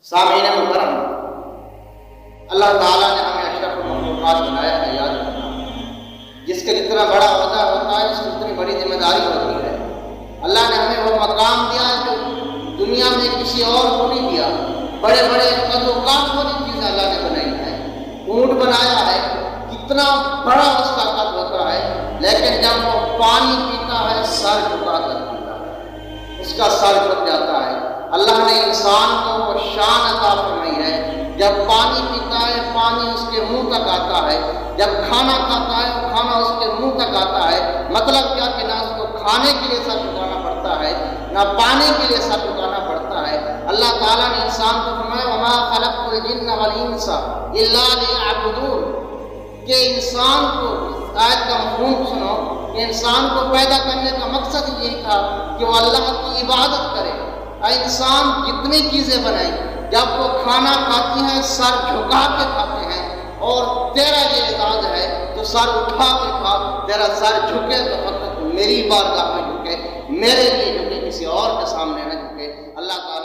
سامعین محترم، اللہ تعالیٰ نے ہمیں اشرفل مخلوقات بنایا ہے، یاد رکھنا۔ جس کے جتنا بڑا عہدہ ہوتا ہے، اس کی اتنی بڑی ذمہ داری ہوتی ہے۔ اللہ نے ہمیں وہ مقام دیا جو دنیا میں کسی اور کو نہیں دیا۔ بڑے بڑے قد و کاٹ والی چیزیں اللہ نے بنائی ہیں۔ اونٹ بنایا ہے، کتنا بڑا اس کا قد ہوتا ہے، لیکن جب وہ پانی پیتا ہے سر جھکا کر پیتا ہے، اس کا سر جھک جاتا ہے۔ اللہ نے انسان کو وہ شان عطا فرمائی ہے، جب پانی پیتا ہے پانی اس کے منہ تک آتا ہے، جب کھانا کھاتا ہے وہ کھانا اس کے منہ تک آتا ہے۔ مطلب کیا کہ نہ اس کو کھانے کے لیے سر جھکانا پڑتا ہے، نہ پانی کے لیے سر جھکانا پڑتا ہے۔ اللہ تعالیٰ نے انسان کو فرمایا وما خلقت الجن والانس الا لیعبدون، کہ انسان کو، آیت کا مفہوم سنو، کہ انسان کو پیدا کرنے کا مقصد یہی تھا کہ وہ اللہ کی عبادت کرے۔ انسان جتنی چیزیں بنائی، جب وہ کھانا کھاتی ہیں سر جھکا کے کھاتے ہیں، اور تیرا یہ اعزاز ہے تو سر اٹھا کے کھا، تیرا سر جھکے تو فقط میری بارگاہ میں جھکے، میرے لیے جھکے، کسی اور کے سامنے نہ جھکے۔ اللہ تعالیٰ